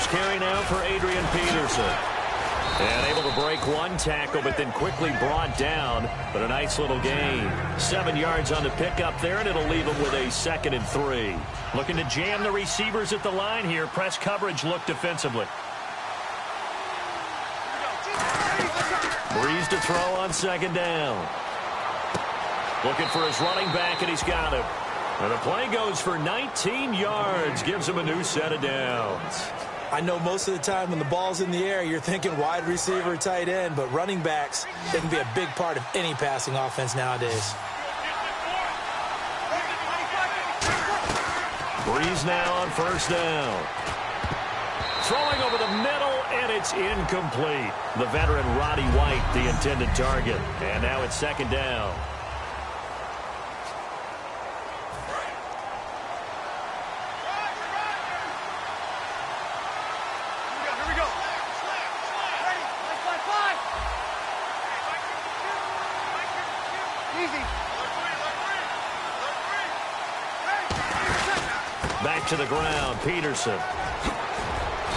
first carry now for Adrian Peterson. And able to break one tackle, but then quickly brought down. But a nice little gain. 7 yards on the pickup there, and it'll leave him with a 2nd and 3. Looking to jam the receivers at the line here. Press coverage look defensively. Breeze to throw on 2nd down. Looking for his running back, and he's got him. And the play goes for 19 yards. Gives him a new set of downs. I know most of the time when the ball's in the air, you're thinking wide receiver, tight end, but running backs can be a big part of any passing offense nowadays. Breeze now on 1st down. Throwing over the middle, and it's incomplete. The veteran Roddy White, the intended target. And now it's 2nd down. Back to the ground, Peterson.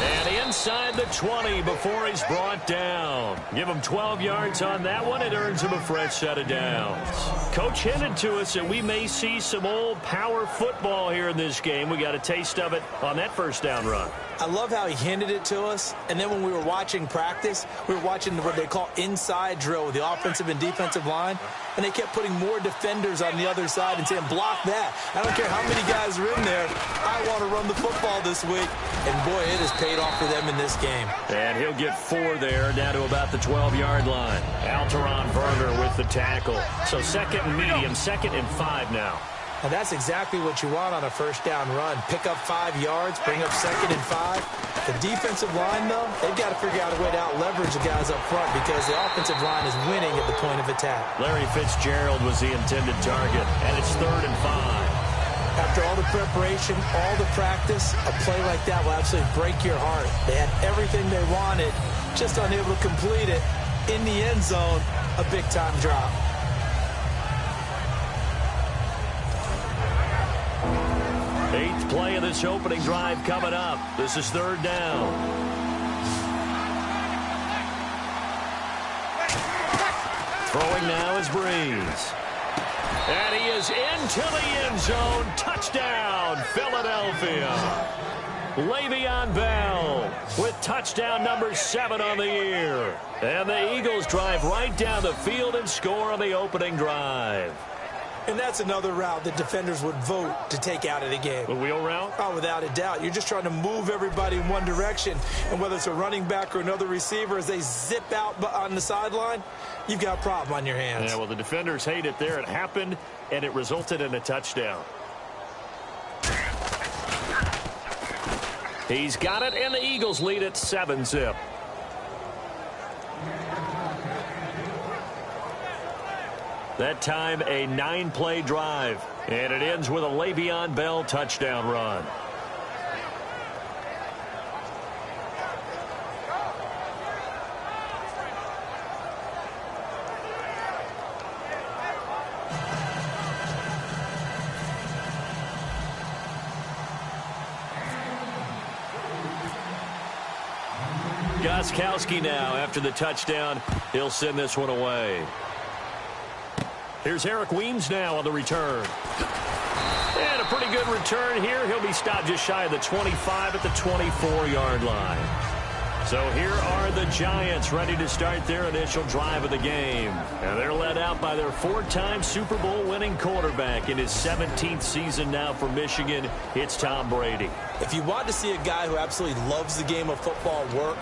And inside the 20 before he's brought down. Give him 12 yards on that one. It earns him a fresh set of downs. Coach hinted to us that we may see some old power football here in this game. We got a taste of it on that 1st down run. I love how he hinted it to us, and then when we were watching practice, we were watching what they call inside drill with the offensive and defensive line, and they kept putting more defenders on the other side and saying, block that. I don't care how many guys are in there. I want to run the football this week, and boy, it has paid off for them in this game. And he'll get 4 there, down to about the 12-yard line. Alteron Verner with the tackle. So 2nd and medium, 2nd and 5 now. Now that's exactly what you want on a 1st down run. Pick up 5 yards, bring up 2nd and 5. The defensive line, though, they've got to figure out a way to out-leverage the guys up front because the offensive line is winning at the point of attack. Larry Fitzgerald was the intended target, and it's 3rd and 5. After all the preparation, all the practice, a play like that will absolutely break your heart. They had everything they wanted, just unable to complete it. In the end zone, a big-time drop. Eighth play of this opening drive coming up. This is 3rd down. Throwing now is Breeze. And he is into the end zone. Touchdown, Philadelphia. Le'Veon Bell with touchdown number 7 on the year. And the Eagles drive right down the field and score on the opening drive. And that's another route that defenders would vote to take out of the game. A wheel route? Oh, without a doubt. You're just trying to move everybody in one direction. And whether it's a running back or another receiver, as they zip out on the sideline, you've got a problem on your hands. Yeah, well, the defenders hate it there. It happened, and it resulted in a touchdown. He's got it, and the Eagles lead at 7-zip. That time, a 9-play drive. And it ends with a Le'Veon Bell touchdown run. Gostkowski now after the touchdown. He'll send this one away. Here's Eric Weems now on the return. And a pretty good return here. He'll be stopped just shy of the 25 at the 24-yard line. So here are the Giants ready to start their initial drive of the game. And they're led out by their 4-time Super Bowl winning quarterback in his 17th season now for Michigan. It's Tom Brady. If you want to see a guy who absolutely loves the game of football work,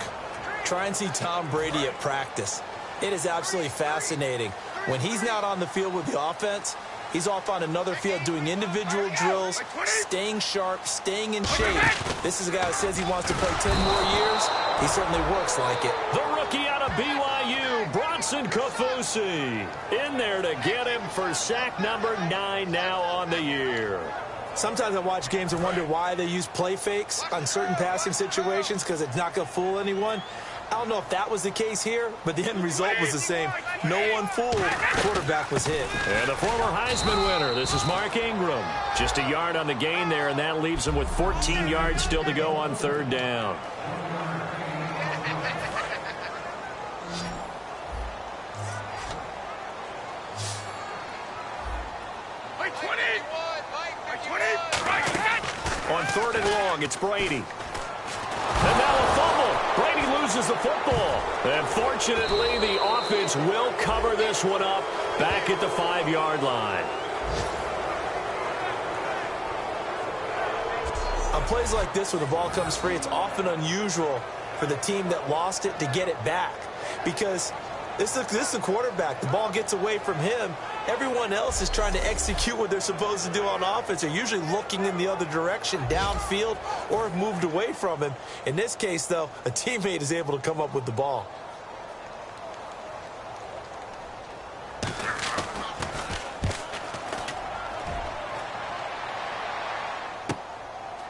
try and see Tom Brady at practice. It is absolutely fascinating. When he's not on the field with the offense, he's off on another field doing individual drills, staying sharp, staying in shape. This is a guy who says he wants to play 10 more years. He certainly works like it. The rookie out of BYU, Bronson Kaufusi, in there to get him for sack number 9 now on the year. Sometimes I watch games and wonder why they use play fakes on certain passing situations because it's not going to fool anyone. I don't know if that was the case here, but the end result was the same. No one fooled. Quarterback was hit. And the former Heisman winner, this is Mark Ingram. Just a yard on the gain there, and that leaves him with 14 yards still to go on third down. On third and long, it's Brady. And now a fumble. Brady loses the football. And fortunately, the offense will cover this one up back at the 5-yard line. On plays like this where the ball comes free, it's often unusual for the team that lost it to get it back. Because this is the quarterback. The ball gets away from him. Everyone else is trying to execute what they're supposed to do on offense. They're usually looking in the other direction, downfield, or have moved away from him. In this case, though, a teammate is able to come up with the ball.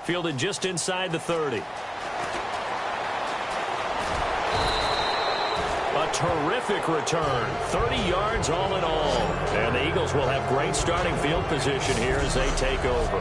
Fielded just inside the 30. A terrific return. 30 yards all in all. And the Eagles will have great starting field position here as they take over.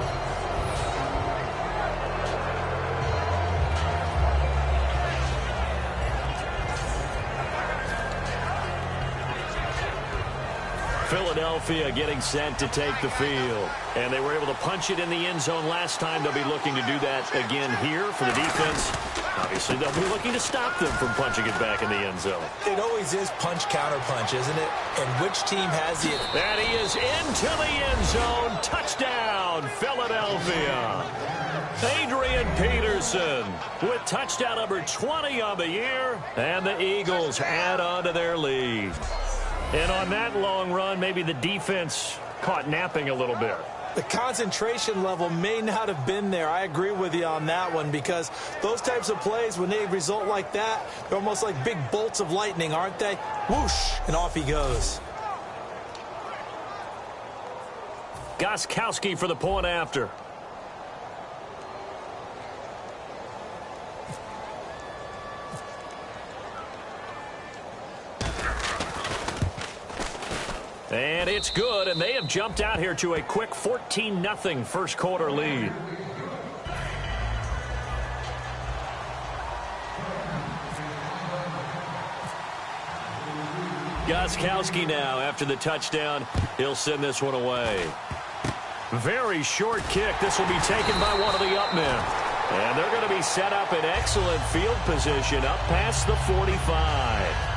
Philadelphia getting set to take the field. And they were able to punch it in the end zone last time. They'll be looking to do that again here for the defense. Obviously, they'll be looking to stop them from punching it back in the end zone. It always is punch-counter-punch, isn't it? And which team has the... And he is into the end zone. Touchdown, Philadelphia. Adrian Peterson with touchdown number 20 on the year. And the Eagles add on to their lead. And on that long run, maybe the defense caught napping a little bit. The concentration level may not have been there. I agree with you on that one, because those types of plays, when they result like that, they're almost like big bolts of lightning, aren't they? Whoosh, and off he goes. Gostkowski for the point after. And it's good, and they have jumped out here to a quick 14-0 first quarter lead. Gostkowski now after the touchdown. He'll send this one away. Very short kick. This will be taken by one of the up men. And they're going to be set up in excellent field position up past the 45.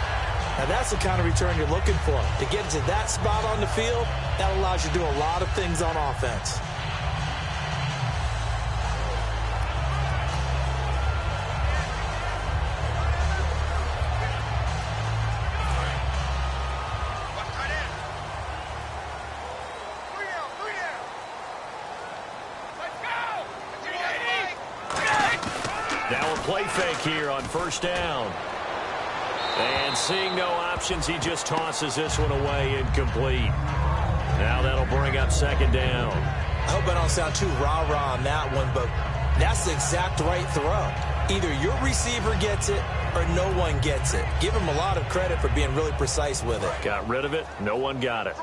Now, that's the kind of return you're looking for. To get to that spot on the field, that allows you to do a lot of things on offense. Now a play fake here on first down. And seeing no options, he just tosses this one away incomplete. Now that'll bring up second down. I hope I don't sound too rah-rah on that one, but that's the exact right throw. Either your receiver gets it or no one gets it. Give him a lot of credit for being really precise with it. Got rid of it. No one got it.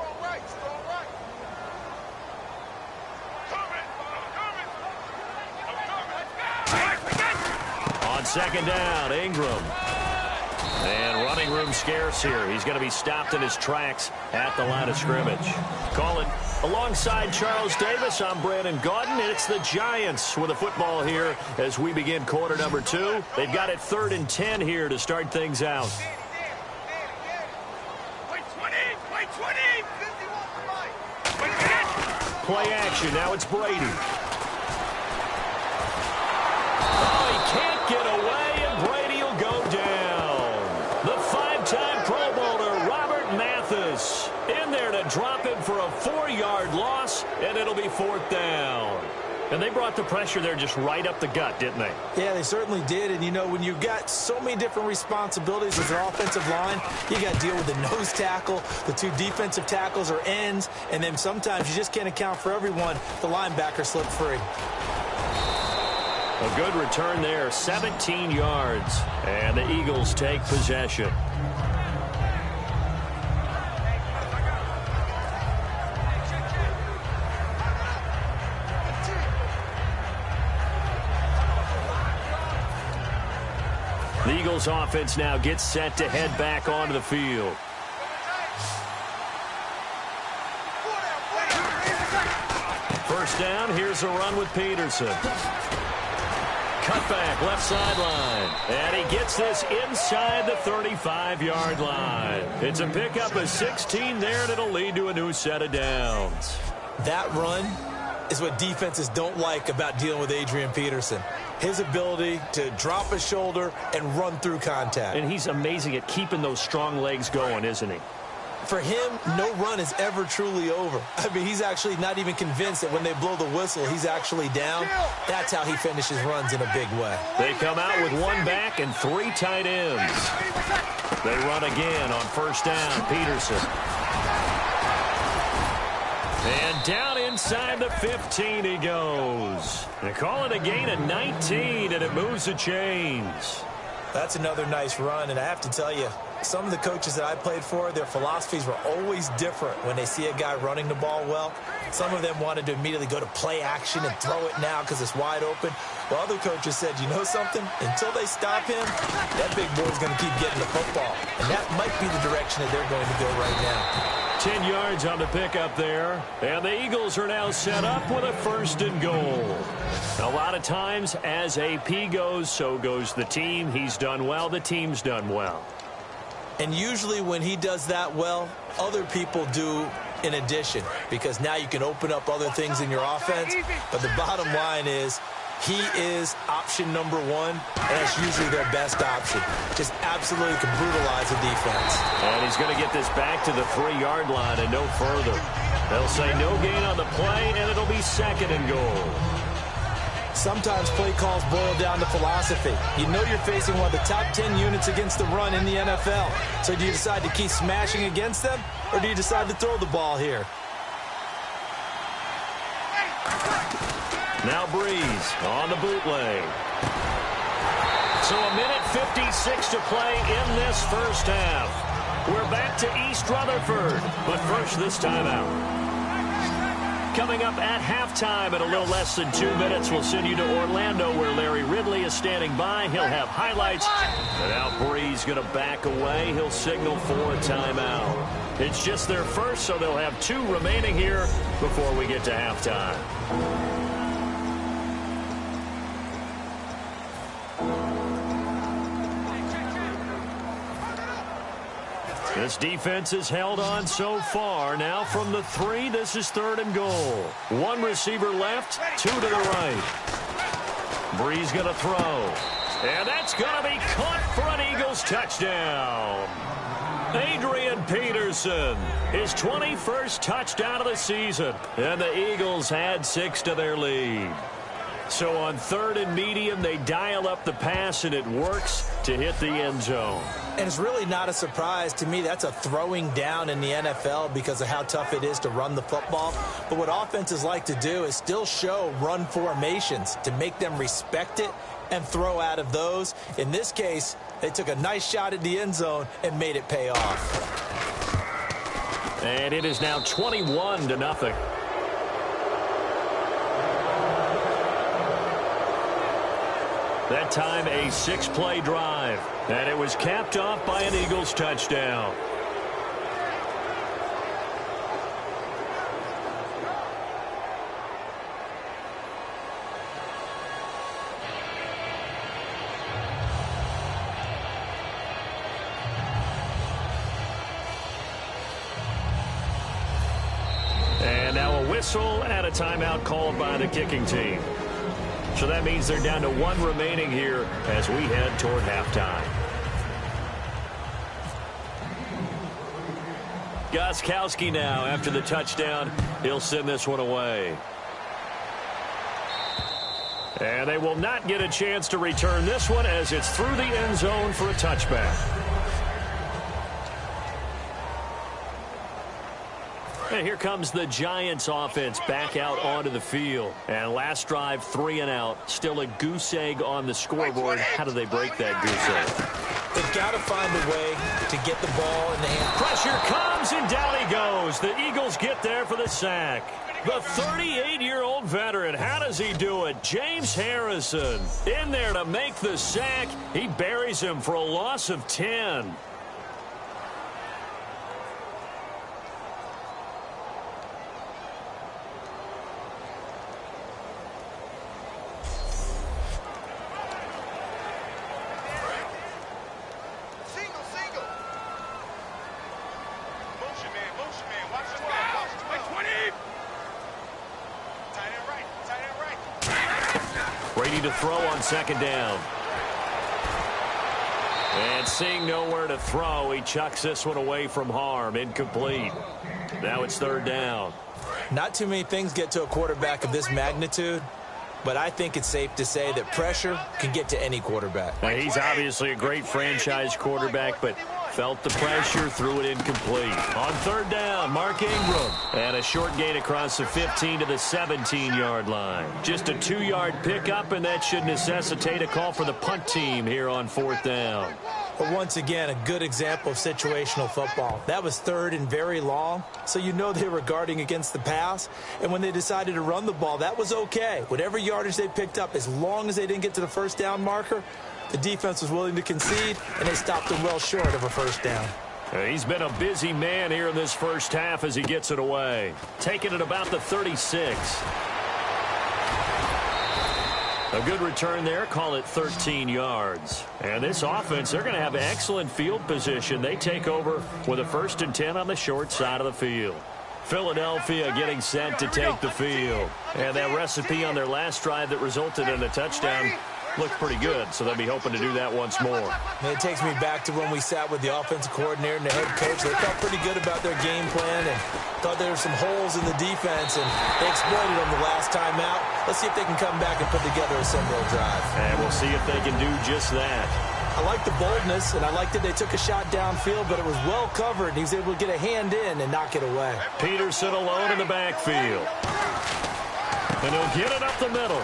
On second down, Ingram. And running room scarce here. He's going to be stopped in his tracks at the line of scrimmage. Call it alongside Charles Davis. I'm Brandon Gaudin. It's the Giants with a football here as we begin quarter number 2. They've got it 3rd and 10 here to start things out. Play action. Now it's Brady. Oh, he can't get away, and Brady will go down. The 5-time Pro Bowler, Robert Mathis, in there to drop him for a 4-yard loss, and it'll be 4th down. And they brought the pressure there just right up the gut, didn't they? Yeah, they certainly did. And, you know, when you've got so many different responsibilities as an offensive line, you got to deal with the nose tackle, the 2 defensive tackles or ends, and then sometimes you just can't account for everyone. The linebacker slipped free. A good return there, 17 yards. And the Eagles take possession. The Eagles offense now gets set to head back onto the field. First down, here's a run with Peterson. Cutback, left sideline. And he gets this inside the 35-yard line. It's a pickup of 16 there, and it'll lead to a new set of downs. That run is what defenses don't like about dealing with Adrian Peterson. His ability to drop his shoulder and run through contact. And he's amazing at keeping those strong legs going, isn't he? For him, no run is ever truly over. I mean, he's actually not even convinced that when they blow the whistle, he's actually down. That's how he finishes runs in a big way. They come out with one back and three tight ends. They run again on first down. Peterson. And down inside the 15 he goes. They call it a gain of 19, and it moves the chains. That's another nice run, and I have to tell you, some of the coaches that I played for, their philosophies were always different when they see a guy running the ball well. Some of them wanted to immediately go to play action and throw it now because it's wide open. While other coaches said, you know something? Until they stop him, that big boy's going to keep getting the football. And that might be the direction that they're going to go right now. 10 yards on the pickup there. And the Eagles are now set up with a first and goal. A lot of times, as AP goes, so goes the team. He's done well. The team's done well. And usually when he does that well, other people do in addition, because now you can open up other things in your offense. But the bottom line is he is option number one, and that's usually their best option. Just absolutely can brutalize the defense. And he's going to get this back to the 3-yard line and no further. They'll say no gain on the play, and it'll be second and goal. Sometimes play calls boil down to philosophy. You know you're facing one of the top 10 units against the run in the NFL. So do you decide to keep smashing against them, or do you decide to throw the ball here? Now Breeze on the bootleg. So a minute 56 to play in this first half. We're back to East Rutherford, but first this timeout. Coming up at halftime in a little less than 2 minutes, we'll send you to Orlando where Larry Ridley is standing by. He'll have highlights. And now Breeze going to back away. He'll signal for a timeout. It's just their first, so they'll have 2 remaining here before we get to halftime. This defense has held on so far. Now from the 3, this is third and goal. 1 receiver left, 2 to the right. Breeze going to throw. And that's going to be caught for an Eagles touchdown. Adrian Peterson, his 21st touchdown of the season. And the Eagles add 6 to their lead. So on third and medium, they dial up the pass, and it works to hit the end zone. And it's really not a surprise to me. That's a throwing down in the NFL because of how tough it is to run the football. But what offenses like to do is still show run formations to make them respect it and throw out of those. In this case, they took a nice shot at the end zone and made it pay off. And it is now 21-0. That time a 6-play drive. And it was capped off by an Eagles touchdown. And now a whistle and a timeout called by the kicking team. So that means they're down to 1 remaining here as we head toward halftime. Gostkowski now after the touchdown. He'll send this one away. And they will not get a chance to return this one as it's through the end zone for a touchback. And here comes the Giants offense back out onto the field. And last drive, 3 and out. Still a goose egg on the scoreboard. How do they break that goose egg? They've got to find a way to get the ball in the hand. Pressure comes, and down he goes. The Eagles get there for the sack. The 38-year-old veteran, how does he do it? James Harrison in there to make the sack. He buries him for a loss of 10. Ready to throw on second down. And seeing nowhere to throw, he chucks this one away from harm. Incomplete. Now it's third down. Not too many things get to a quarterback of this magnitude, but I think it's safe to say that pressure can get to any quarterback. Now, he's obviously a great franchise quarterback, but felt the pressure, threw it incomplete. On third down, Mark Ingram. And a short gain across the 15 to the 17-yard line. Just a 2-yard pickup, and that should necessitate a call for the punt team here on fourth down. But once again, a good example of situational football. That was third and very long, so you know they were guarding against the pass. And when they decided to run the ball, that was okay. Whatever yardage they picked up, as long as they didn't get to the first down marker, the defense was willing to concede, and they stopped them well short of a first down. He's been a busy man here in this first half as he gets it away. Taking it about the 36. A good return there. Call it 13 yards. And this offense, they're going to have excellent field position. They take over with a 1st and 10 on the short side of the field. Philadelphia getting set to take the field. And that recipe on their last drive that resulted in a touchdown looked pretty good, so they'll be hoping to do that once more. And it takes me back to when we sat with the offensive coordinator and the head coach. They felt pretty good about their game plan and thought there were some holes in the defense, and they exploited them the last time out. Let's see if they can come back and put together a similar drive. And we'll see if they can do just that. I like the boldness, and I like that they took a shot downfield, but it was well covered. He was able to get a hand in and knock it away. Peterson alone in the backfield. And he'll get it up the middle.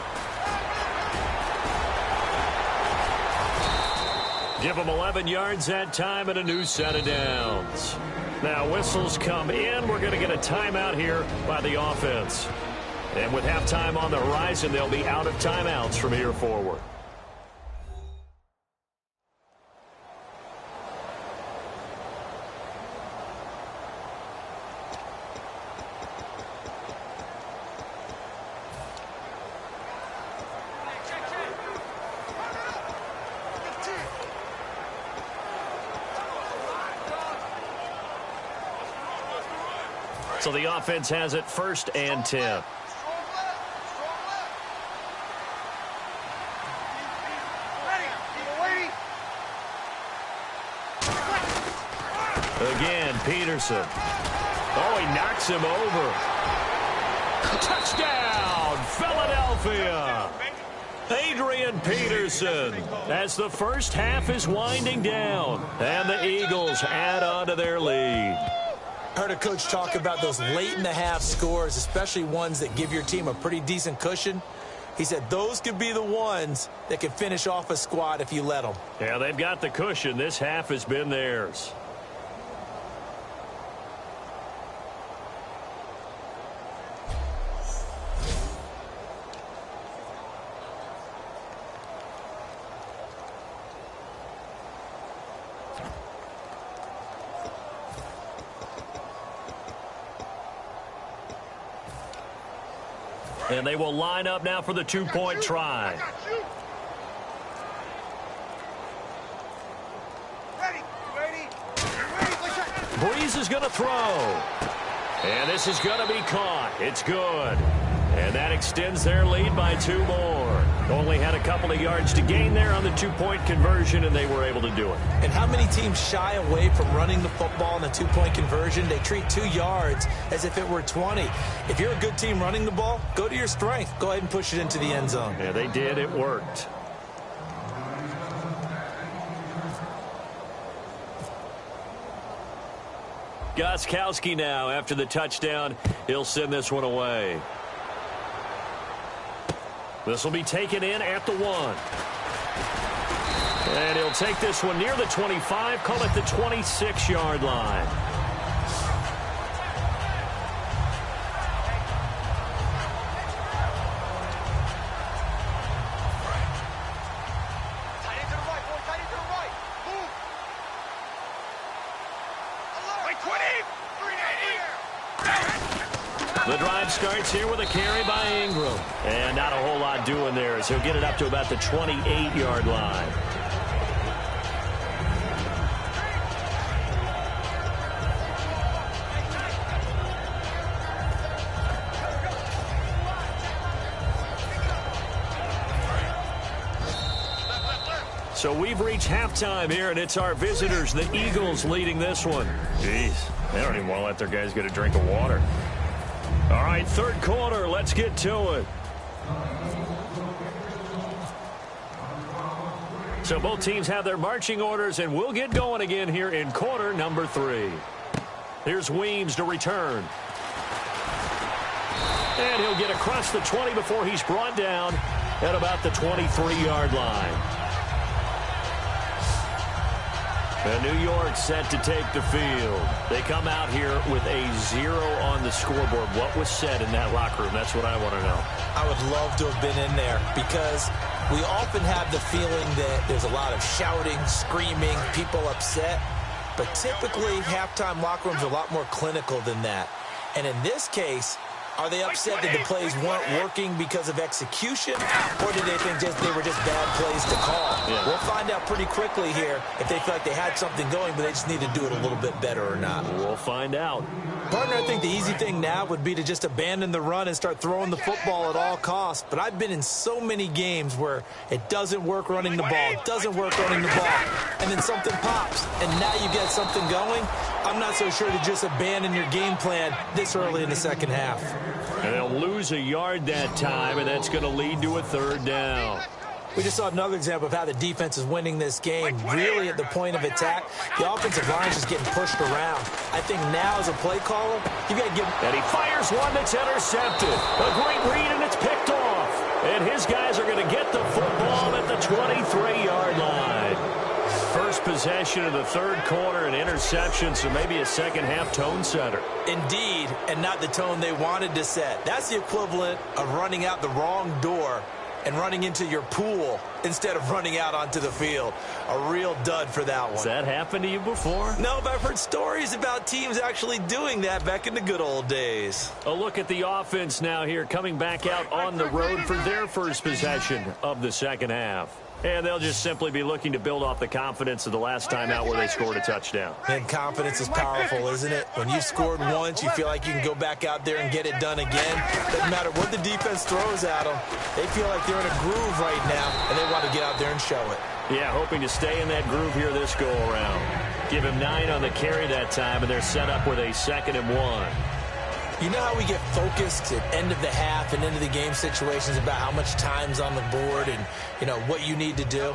Give them 11 yards that time and a new set of downs. Now whistles come in. We're going to get a timeout here by the offense. And with halftime on the horizon, they'll be out of timeouts from here forward. So the offense has it 1st and 10. Again, Peterson. Oh, he knocks him over. Touchdown, Philadelphia. Adrian Peterson, as the first half is winding down, and the Eagles add on to their lead. Heard a coach talk about those late-in-the-half scores, especially ones that give your team a pretty decent cushion. He said those could be the ones that can finish off a squad if you let them. Yeah, they've got the cushion. This half has been theirs. And they will line up now for the 2-point try. Breeze is going to throw. And this is going to be caught. It's good. And that extends their lead by 2 more. Only had a couple of yards to gain there on the 2-point conversion, and they were able to do it. And how many teams shy away from running the football in the 2-point conversion? They treat 2 yards as if it were 20. If you're a good team running the ball, go to your strength. Go ahead and push it into the end zone. Yeah, they did. It worked. Gostkowski now after the touchdown. He'll send this one away. This will be taken in at the 1. And he'll take this one near the 25, call it the 26-yard line. The drive starts here with a carry by Ingram. And not a whole lot doing there, as he'll get it up to about the 28-yard line. So we've reached halftime here, and it's our visitors, the Eagles, leading this one. Jeez, they don't even want to let their guys get a drink of water. All right, third quarter, let's get to it. So both teams have their marching orders, and we'll get going again here in quarter number 3. Here's Weems to return. And he'll get across the 20 before he's brought down at about the 23-yard line. And New York set to take the field. They come out here with a 0 on the scoreboard. What was said in that locker room? That's what I want to know. I would love to have been in there because we often have the feeling that there's a lot of shouting, screaming, people upset. But typically, halftime locker rooms are a lot more clinical than that. And in this case, are they upset that the plays weren't working because of execution, or did they think they were just bad plays to call? Yeah. We'll find out pretty quickly here if they feel like they had something going, but they just need to do it a little bit better or not. We'll find out. Partner, I think the easy thing now would be to just abandon the run and start throwing the football at all costs. But I've been in so many games where it doesn't work running the ball, it doesn't work running the ball, and then something pops, and now you get something going. I'm not so sure to just abandon your game plan this early in the second half. And they'll lose a yard that time, and that's going to lead to a third down. We just saw another example of how the defense is winning this game. Really at the point of attack, the offensive line is just getting pushed around. I think now as a play caller, you got to give him. And he fires one that's intercepted. A great read, and it's picked off. And his guys are going to get the football at the 23-yard line. First possession of the third quarter, an interception, so maybe a second-half tone setter. Indeed, and not the tone they wanted to set. That's the equivalent of running out the wrong door and running into your pool instead of running out onto the field. A real dud for that one. Has that happened to you before? No, but I've heard stories about teams actually doing that back in the good old days. A look at the offense now here, coming back out on the road for their first possession of the second half. And they'll just simply be looking to build off the confidence of the last time out where they scored a touchdown. And confidence is powerful, isn't it? When you've scored once, you feel like you can go back out there and get it done again. Doesn't matter what the defense throws at them. They feel like they're in a groove right now, and they want to get out there and show it. Yeah, hoping to stay in that groove here this go-around. Give him 9 on the carry that time, and they're set up with a 2nd and 1. You know how we get focused at end of the half and into the game situations about how much time's on the board and, you know, what you need to do?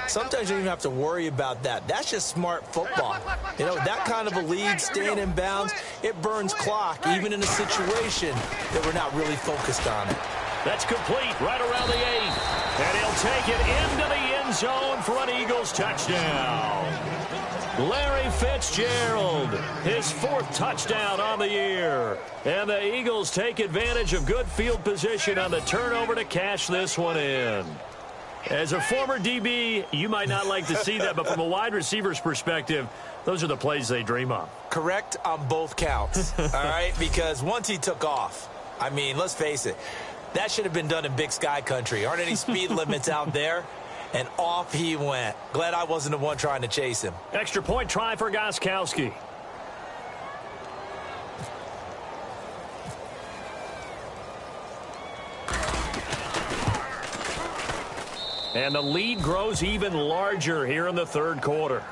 Sometimes you don't even have to worry about that. That's just smart football. You know, that kind of a lead, staying in bounds, it burns clock, even in a situation that we're not really focused on it. That's complete right around the 8. And he'll take it into the end zone for an Eagles touchdown. Larry Fitzgerald, his 4th touchdown on the year. And the Eagles take advantage of good field position on the turnover to cash this one in. As a former DB, you might not like to see that, but from a wide receiver's perspective, those are the plays they dream of. Correct on both counts, all right? Because once he took off, I mean, let's face it, that should have been done in Big Sky country. Aren't any speed limits out there? And off he went. Glad I wasn't the one trying to chase him. Extra point try for Gostkowski. And the lead grows even larger here in the third quarter.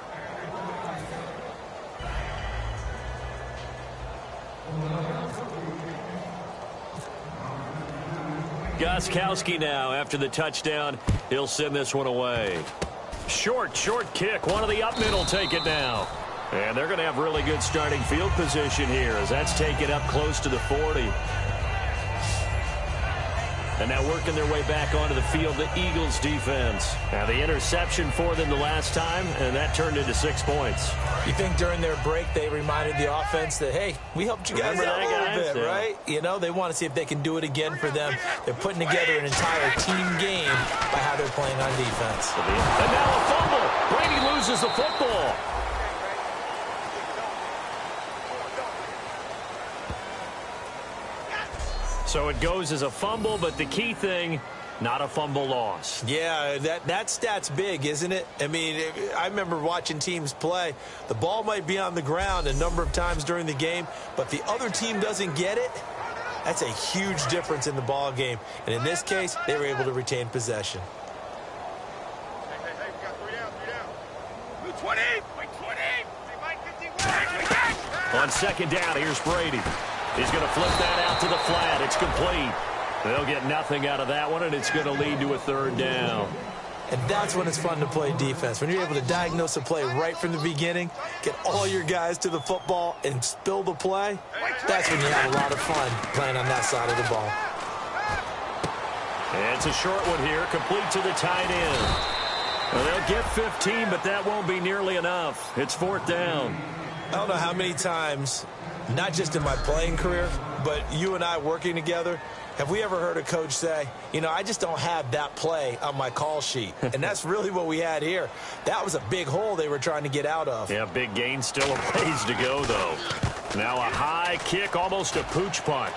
Gostkowski now after the touchdown. He'll send this one away. Short kick. One of the up middle take it now. And they're going to have really good starting field position here as that's taken up close to the 40. And now working their way back onto the field, the Eagles defense. Now the interception for them the last time, and that turned into 6 points. You think during their break they reminded the offense that, hey, we helped you guys out a little bit, right? You know, they want to see if they can do it again for them. They're putting together an entire team game by how they're playing on defense. And now a fumble. Brady loses the football. So it goes as a fumble, but the key thing, not a fumble loss. Yeah, that stat's big, isn't it? I mean, I remember watching teams play. The ball might be on the ground a number of times during the game, but the other team doesn't get it. That's a huge difference in the ball game. And in this case, they were able to retain possession. Hey, we got 3 down. Blue 20. On second down, here's Brady. He's going to flip that out to the flat. It's complete. They'll get nothing out of that one, and it's going to lead to a 3rd down. And that's when it's fun to play defense. When you're able to diagnose a play right from the beginning, get all your guys to the football, and spill the play, that's when you have a lot of fun playing on that side of the ball. And it's a short one here, complete to the tight end. Well, they'll get 15, but that won't be nearly enough. It's 4th down. I don't know how many times, not just in my playing career, but you and I working together, have we ever heard a coach say, you know, I just don't have that play on my call sheet? And that's really what we had here. That was a big hole they were trying to get out of. Yeah, big gain, still a ways to go, though. Now a high kick, almost a pooch punt.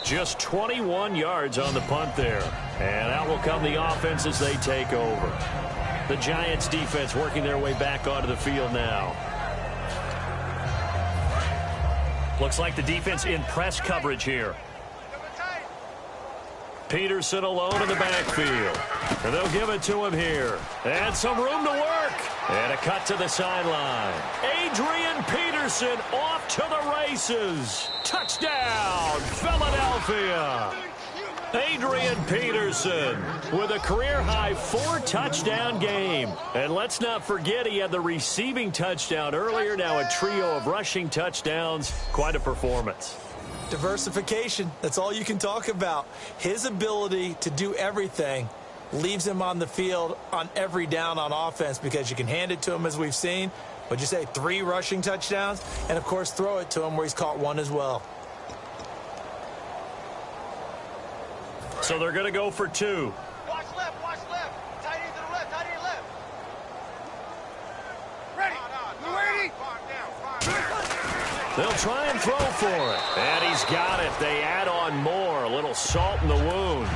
Just 21 yards on the punt there. And out will come the offense as they take over. The Giants defense working their way back onto the field now. Looks like the defense in press coverage here. Peterson alone in the backfield. And they'll give it to him here. And some room to work. And a cut to the sideline. Adrian Peterson off to the races. Touchdown, Philadelphia. Adrian Peterson with a career-high 4-touchdown game. And let's not forget he had the receiving touchdown earlier. Now a trio of rushing touchdowns. Quite a performance. Diversification, that's all you can talk about. His ability to do everything leaves him on the field on every down on offense because you can hand it to him, as we've seen. What'd you say, 3 rushing touchdowns? And, of course, throw it to him where he's caught 1 as well. So they're going to go for 2. Watch left. Tight end to the left, Ready. They'll try and throw for it. And he's got it. They add on more. A little salt in the wound.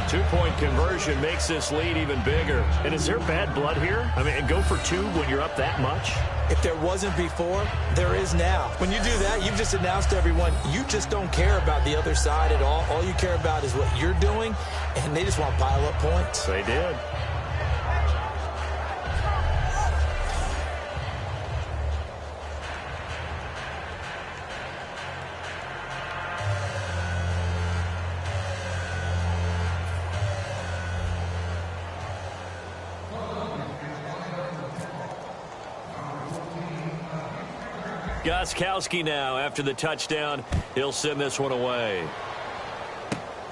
2-point conversion makes this lead even bigger. And is there bad blood here? I mean, go for 2 when you're up that much? If there wasn't before, there is now. When you do that, you've just announced to everyone, you just don't care about the other side at all. All you care about is what you're doing, and they just want to pile up points. They did. Gostkowski now after the touchdown. He'll send this one away.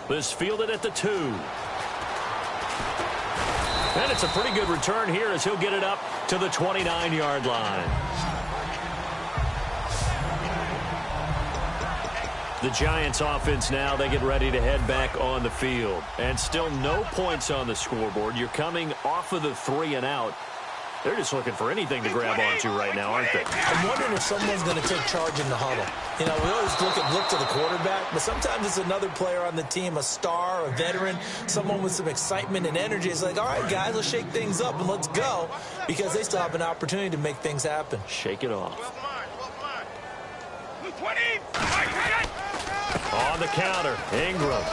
This fielded at the 2. And it's a pretty good return here as he'll get it up to the 29-yard line. The Giants offense now, they get ready to head back on the field. And still no points on the scoreboard. You're coming off of the 3 and out. They're just looking for anything to grab onto right now, aren't they? I'm wondering if someone's going to take charge in the huddle. You know, we always look to the quarterback, but sometimes it's another player on the team, a star, a veteran, someone with some excitement and energy. It's like, all right, guys, let's shake things up and let's go, because they still have an opportunity to make things happen. Shake it off. On the counter, Ingram.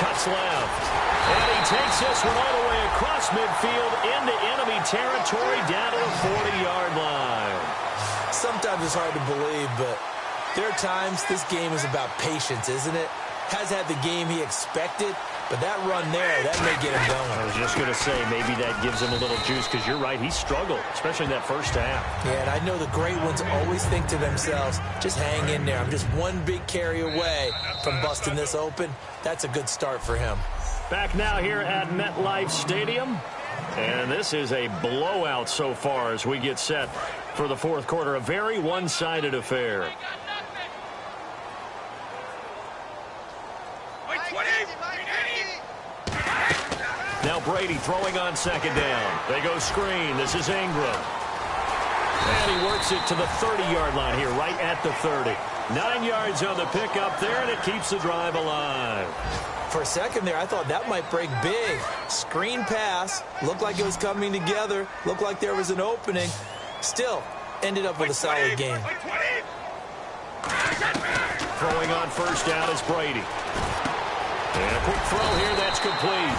Cuts left. And he takes this one all the way across midfield into enemy territory down to the 40-yard line. Sometimes it's hard to believe, but there are times this game is about patience, isn't it? has had the game he expected, but that run there, that may get him going. I was just going to say, maybe that gives him a little juice, because you're right, he struggled, especially in that first half. Yeah, and I know the great ones always think to themselves, just hang in there. I'm just one big carry away from busting this open. That's a good start for him. Back now here at MetLife Stadium. And this is a blowout so far as we get set for the fourth quarter. A very one-sided affair. Now Brady throwing on second down. They go screen. This is Ingram. And he works it to the 30-yard line here, right at the 30. 9 yards on the pickup there, and it keeps the drive alive. For a second there, I thought that might break big. Screen pass. Looked like it was coming together. Looked like there was an opening. Still, ended up with a solid game. Throwing on first down is Brady. And a quick throw here, that's complete.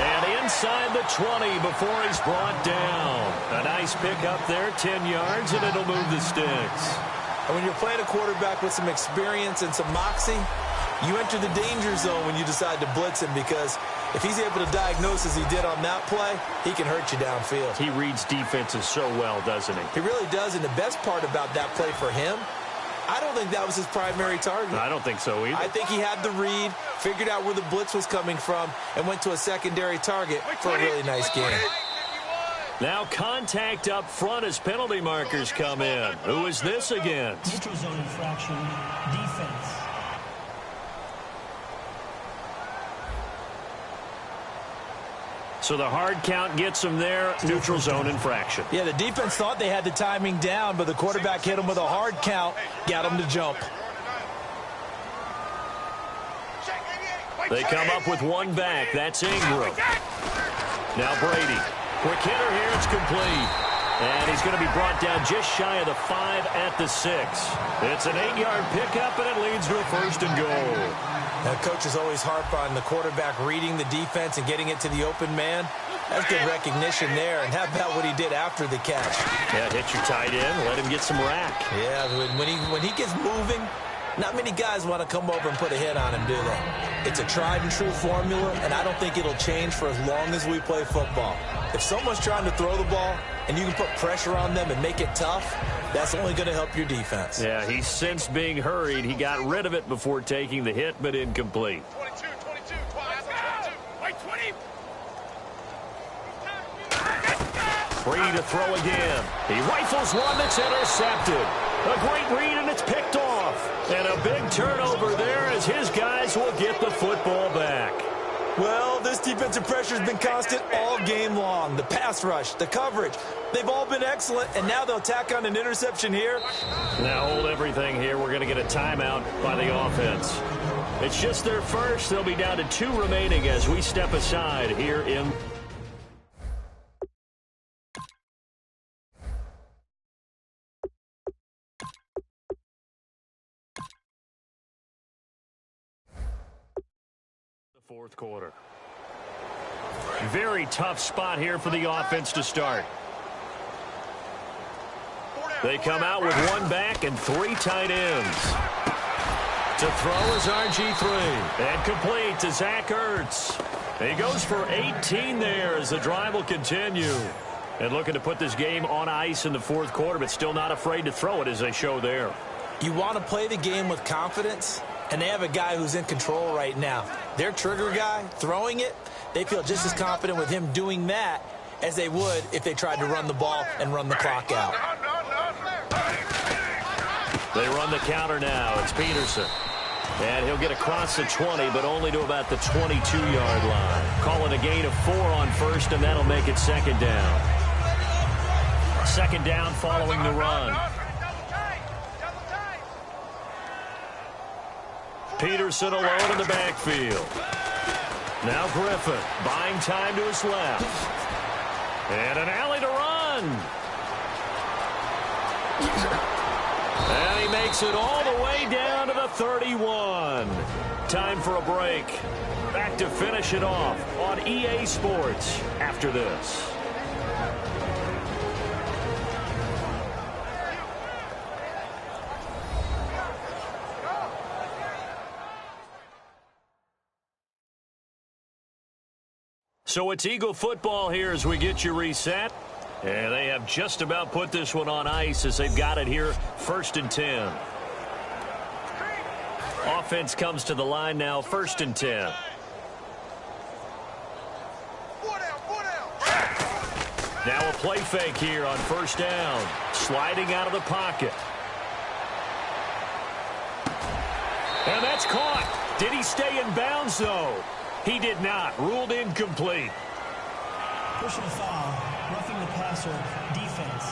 And inside the 20 before he's brought down. A nice pick up there, 10 yards, and it'll move the sticks. And when you're playing a quarterback with some experience and some moxie, you enter the danger zone when you decide to blitz him, because if he's able to diagnose as he did on that play, he can hurt you downfield. He reads defenses so well, doesn't he? He really does, and the best part about that play for him, I don't think that was his primary target. I don't think so either. I think he had the read, figured out where the blitz was coming from, and went to a secondary target for a really nice game. Now contact up front as penalty markers come in. Who is this against? Neutral zone infraction, defense. So the hard count gets him there, neutral zone infraction. Yeah, the defense thought they had the timing down, but the quarterback hit him with a hard count, got him to jump. They come up with one back. That's Ingram. Now Brady. Quick hitter here. It's complete. And he's going to be brought down just shy of the 5 at the 6. It's an 8-yard pickup, and it leads to a first and goal. Now, coaches always harp on the quarterback reading the defense and getting it to the open man. That's good recognition there. And how about what he did after the catch? Yeah, hit your tight end, let him get some rack. Yeah, when he gets moving, not many guys want to come over and put a hit on him, do they? It's a tried and true formula, and I don't think it'll change for as long as we play football. If someone's trying to throw the ball and you can put pressure on them and make it tough, that's only going to help your defense. Yeah, he sensed being hurried. He got rid of it before taking the hit, but incomplete. 22, 22, 22. Wait, 20. Brady to throw again. He rifles one that's intercepted. A great read, and it's picked off. And a big turnover there as his guys will get the football back. Well, this defensive pressure has been constant all game long. The pass rush, the coverage, they've all been excellent, and now they'll tack on an interception here. Now hold everything here. We're going to get a timeout by the offense. It's just their first. They'll be down to 2 remaining as we step aside here in fourth quarter. Very tough spot here for the offense to start. They come out with one back and 3 tight ends. To throw is RG3. And complete to Zach Ertz. He goes for 18 there as the drive will continue. And looking to put this game on ice in the fourth quarter, but still not afraid to throw it as they show there. You want to play the game with confidence, and they have a guy who's in control right now. Their trigger guy throwing it, they feel just as confident with him doing that as they would if they tried to run the ball and run the clock out. They run the counter now. It's Peterson. And he'll get across the 20, but only to about the 22-yard line. Calling a gain of 4 on first, and that'll make it second down. Second down following the run. Peterson alone in the backfield. Now Griffin buying time to his left. And an alley to run. And he makes it all the way down to the 31. Time for a break. Back to finish it off on EA Sports after this. So it's Eagle football here as we get you reset. And they have just about put this one on ice as they've got it here, 1st and 10. Offense comes to the line now, 1st and 10. Now a play fake here on 1st down. Sliding out of the pocket. And that's caught. Did he stay in bounds, though? He did not. Ruled incomplete. Personal foul, roughing the passer, defense.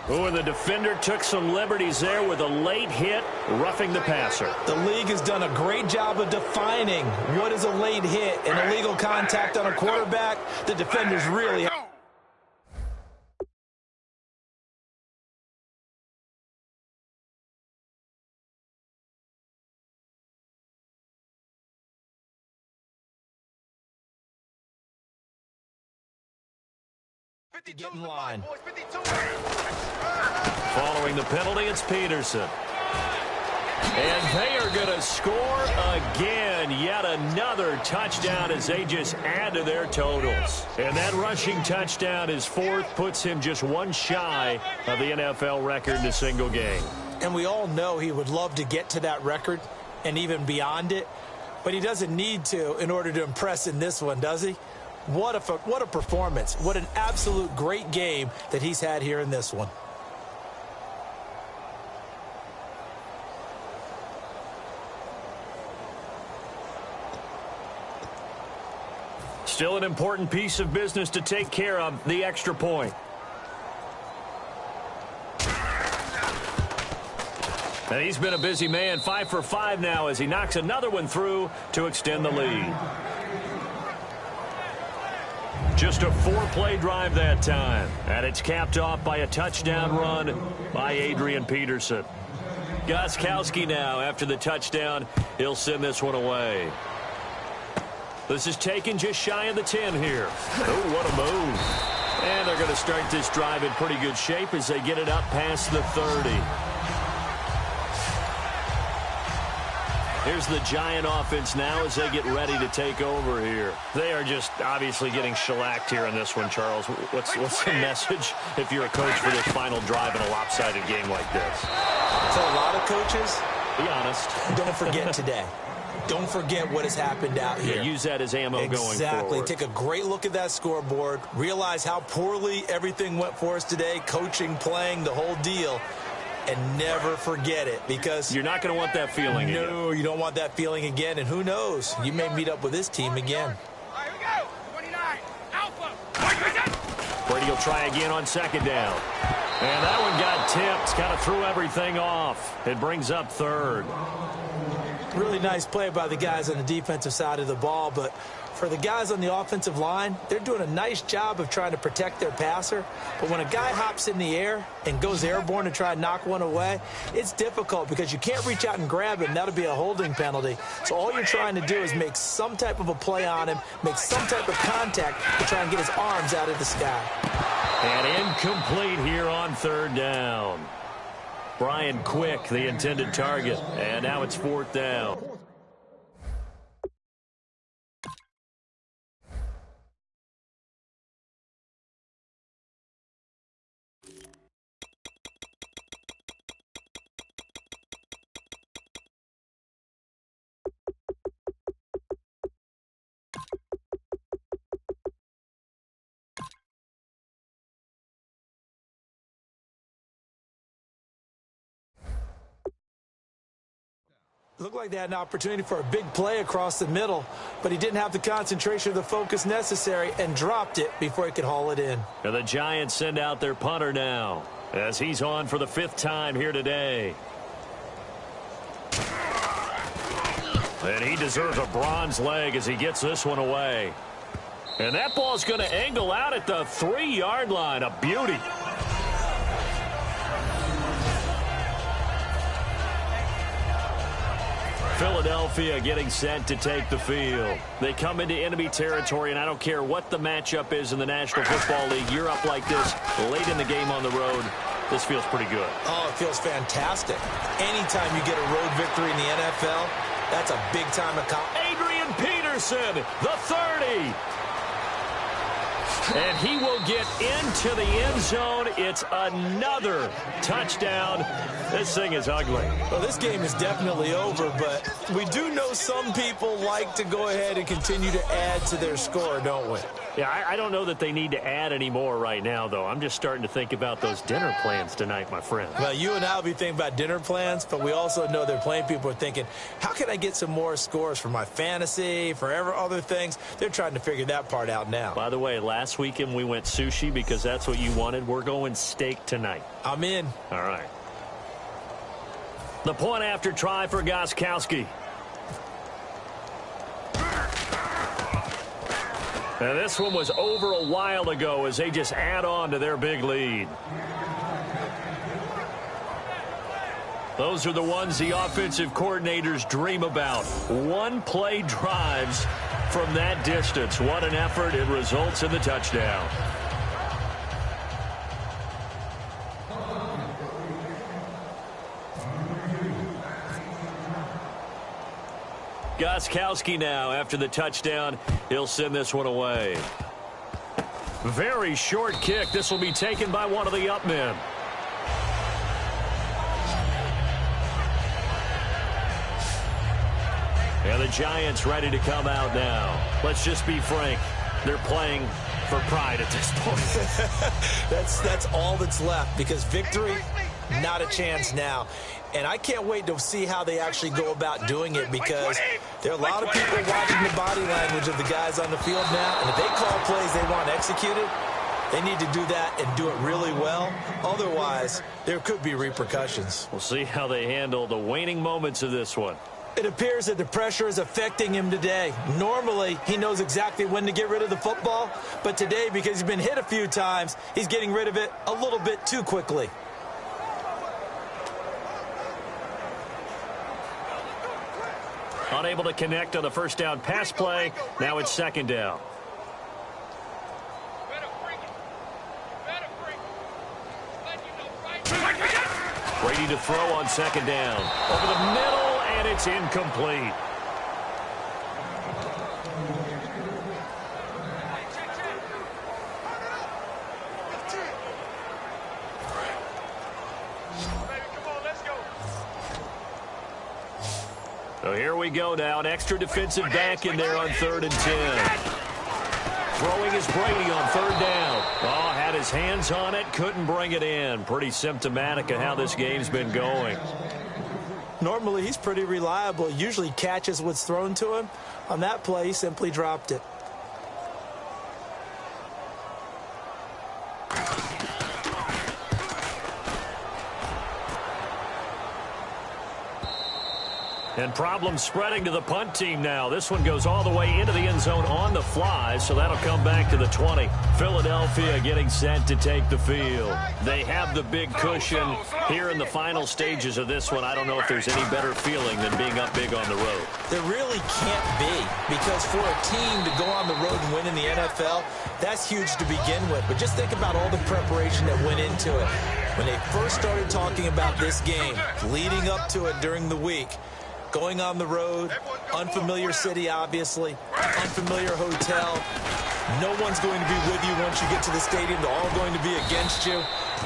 Oh, and the defender took some liberties there with a late hit, roughing the passer. The league has done a great job of defining what is a late hit and illegal contact on a quarterback. The defenders really... Get in line. Following the penalty, it's Peterson. And they are going to score again. Yet another touchdown as they just add to their totals. And that rushing touchdown is 4th, puts him just one shy of the NFL record in a single game. And we all know he would love to get to that record and even beyond it. But he doesn't need to in order to impress in this one, does he? What a performance. What an absolute great game that he's had here in this one. Still an important piece of business to take care of, the extra point. And he's been a busy man, 5 for 5 now as he knocks another one through to extend the lead. Just a 4-play drive that time, and it's capped off by a touchdown run by Adrian Peterson. Gostkowski now, after the touchdown, he'll send this one away. This is taken just shy of the 10 here. Oh, what a move. And they're going to start this drive in pretty good shape as they get it up past the 30. Here's the Giant offense now as they get ready to take over here. They are just obviously getting shellacked here in this one, Charles. What's the message if you're a coach for this final drive in a lopsided game like this? For a lot of coaches, be honest. Don't forget today. Don't forget what has happened out here. Yeah, use that as ammo going forward. Exactly. Take a great look at that scoreboard. Realize how poorly everything went for us today. Coaching, playing, the whole deal. And never forget it, because you're not going to want that feeling again. No, you don't want that feeling again. And who knows? You may meet up with this team again. All right, here we go. 29. Alpha. Brady will try again on 2nd down. And that one got tipped. Kind of threw everything off. It brings up 3rd. Really nice play by the guys on the defensive side of the ball, but for the guys on the offensive line, they're doing a nice job of trying to protect their passer. But when a guy hops in the air and goes airborne to try and knock one away, it's difficult because you can't reach out and grab him. That'll be a holding penalty. So all you're trying to do is make some type of a play on him, make some type of contact to try and get his arms out of the sky. And incomplete here on 3rd down. Brian Quick, the intended target. And now it's 4th down. Looked like they had an opportunity for a big play across the middle, but he didn't have the concentration or the focus necessary and dropped it before he could haul it in. And the Giants send out their punter now as he's on for the 5th time here today. And he deserves a bronze leg as he gets this one away. And that ball's going to angle out at the 3-yard line. A beauty. Philadelphia getting set to take the field. They come into enemy territory, and I don't care what the matchup is in the National Football League. You're up like this late in the game on the road. This feels pretty good. Oh, it feels fantastic. Anytime you get a road victory in the NFL, That's a big-time accomplishment. Adrian Peterson, the 30. And he will get into the end zone. It's another touchdown. This thing is ugly. Well, this game is definitely over, but we do know some people like to go ahead and continue to add to their score, don't we? Yeah, I don't know that they need to add any more right now, though. I'm just starting to think about those dinner plans tonight, my friend. Well, you and I will be thinking about dinner plans, but we also know they're playing people are thinking, how can I get some more scores for my fantasy, for other things? They're trying to figure that part out now. By the way, last weekend we went sushi because that's what you wanted. We're going steak tonight. I'm in. All right. The point after try for Gostkowski. Now, this one was over a while ago as they just add on to their big lead. Those are the ones the offensive coordinators dream about. One-play drives from that distance. What an effort. It results in the touchdown. Gostkowski now after the touchdown. He'll send this one away. Very short kick. This will be taken by one of the up men. And the Giants ready to come out now. Let's just be frank. They're playing for pride at this point. That's all that's left, because victory, not a chance now. And I can't wait to see how they actually go about doing it, because there are a lot of people watching the body language of the guys on the field now. And if they call plays they want executed, they need to do that and do it really well. Otherwise, there could be repercussions. We'll see how they handle the waning moments of this one. It appears that the pressure is affecting him today. Normally, he knows exactly when to get rid of the football. But today, because he's been hit a few times, he's getting rid of it a little bit too quickly. Unable to connect on the first down pass play. Now it's second down. Brady to throw on second down. Over the middle, and it's incomplete. So here we go now. An extra defensive back in there on 3rd and 10. Throwing is Brady on 3rd down. Oh, had his hands on it, couldn't bring it in. Pretty symptomatic of how this game's been going. Normally, he's pretty reliable. Usually catches what's thrown to him. On that play, he simply dropped it. And problems spreading to the punt team now. This one goes all the way into the end zone on the fly, so that'll come back to the 20. Philadelphia getting set to take the field. They have the big cushion here in the final stages of this one. I don't know if there's any better feeling than being up big on the road. There really can't be, because for a team to go on the road and win in the NFL, that's huge to begin with. But just think about all the preparation that went into it. When they first started talking about this game, leading up to it during the week, going on the road, unfamiliar city, obviously, unfamiliar hotel. No one's going to be with you once you get to the stadium. They're all going to be against you.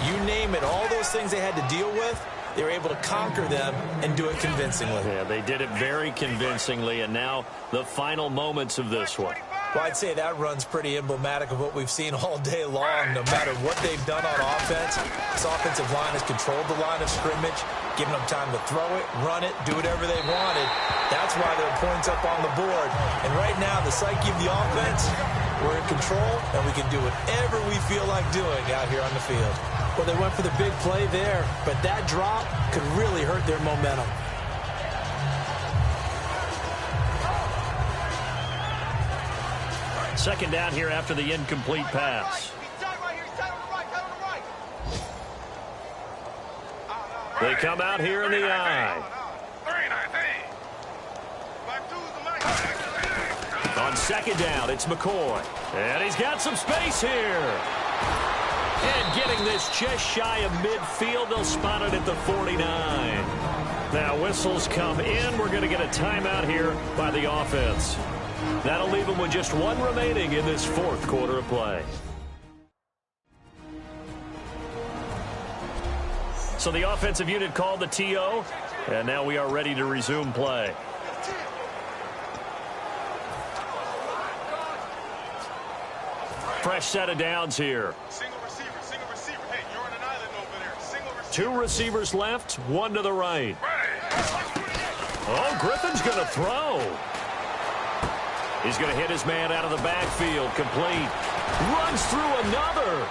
You name it, all those things they had to deal with, they were able to conquer them and do it convincingly. Yeah, they did it very convincingly, and now the final moments of this one. Well, I'd say that run's pretty emblematic of what we've seen all day long. No matter what they've done on offense, this offensive line has controlled the line of scrimmage, giving them time to throw it, run it, do whatever they wanted. That's why there are points up on the board. And right now, the psyche of the offense, we're in control, and we can do whatever we feel like doing out here on the field. Well, they went for the big play there, but that drop could really hurt their momentum. Second down here after the incomplete pass. They come out here in the eye. On second down, it's McCoy. And he's got some space here. And getting this just shy of midfield, they'll spot it at the 49. Now whistles come in. We're going to get a timeout here by the offense. That'll leave them with just one remaining in this fourth quarter of play. So the offensive unit called the TO, and now we are ready to resume play. Fresh set of downs here. Single receiver, single receiver. Hey, you're on an island over there. Single receiver. Two receivers left, one to the right. Oh, Griffin's going to throw. He's going to hit his man out of the backfield. Complete. Runs through another.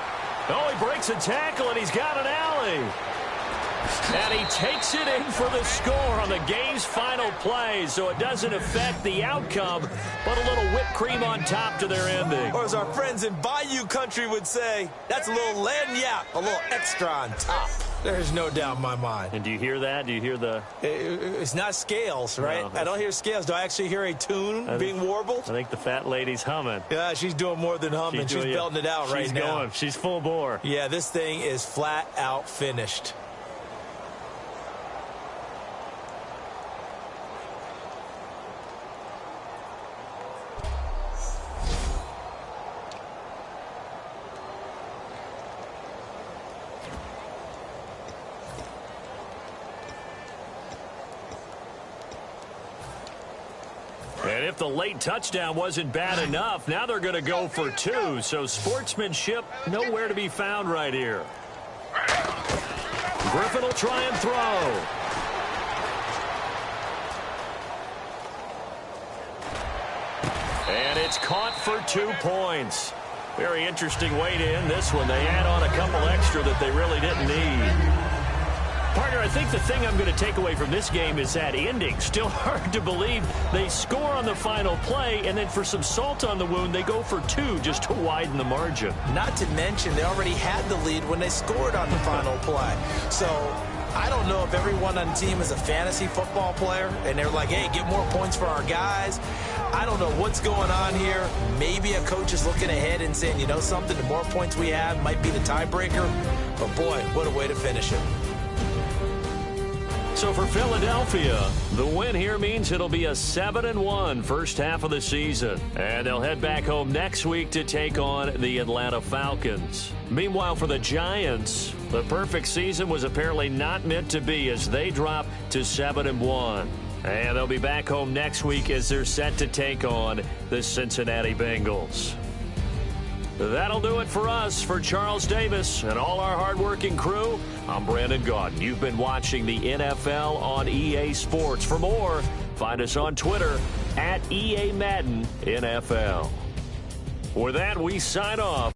Oh, he breaks a tackle, and he's got an alley. And he takes it in for the score on the game's final play, so it doesn't affect the outcome, but a little whipped cream on top to their ending. Or as our friends in Bayou Country would say, that's a little lagniappe, a little extra on top. There's no doubt in my mind. And do you hear that? Do you hear the... It's not scales, right? No, I don't hear scales. Do I actually hear a tune being warbled? I think the fat lady's humming. Yeah, she's doing more than humming. She's belting it out right now. She's going. She's full bore. Yeah, this thing is flat out finished. And if the late touchdown wasn't bad enough, now they're going to go for two. So sportsmanship nowhere to be found right here. Griffin will try and throw. And it's caught for 2 points. Very interesting way to end this one. They add on a couple extra that they really didn't need. Partner, I think the thing I'm going to take away from this game is that ending. Still hard to believe they score on the final play, and then for some salt on the wound, they go for two just to widen the margin. Not to mention, they already had the lead when they scored on the final play. So I don't know if everyone on the team is a fantasy football player, and they're like, hey, get more points for our guys. I don't know what's going on here. Maybe a coach is looking ahead and saying, you know something, the more points we have might be the tiebreaker. But, boy, what a way to finish it. So for Philadelphia, the win here means it'll be a 7-1 first half of the season. And they'll head back home next week to take on the Atlanta Falcons. Meanwhile, for the Giants, the perfect season was apparently not meant to be as they drop to 7-1. And they'll be back home next week as they're set to take on the Cincinnati Bengals. That'll do it for us. For Charles Davis and all our hardworking crew, I'm Brandon Gaudin. You've been watching the NFL on EA Sports. For more, find us on Twitter @EA Madden NFL. With that, we sign off.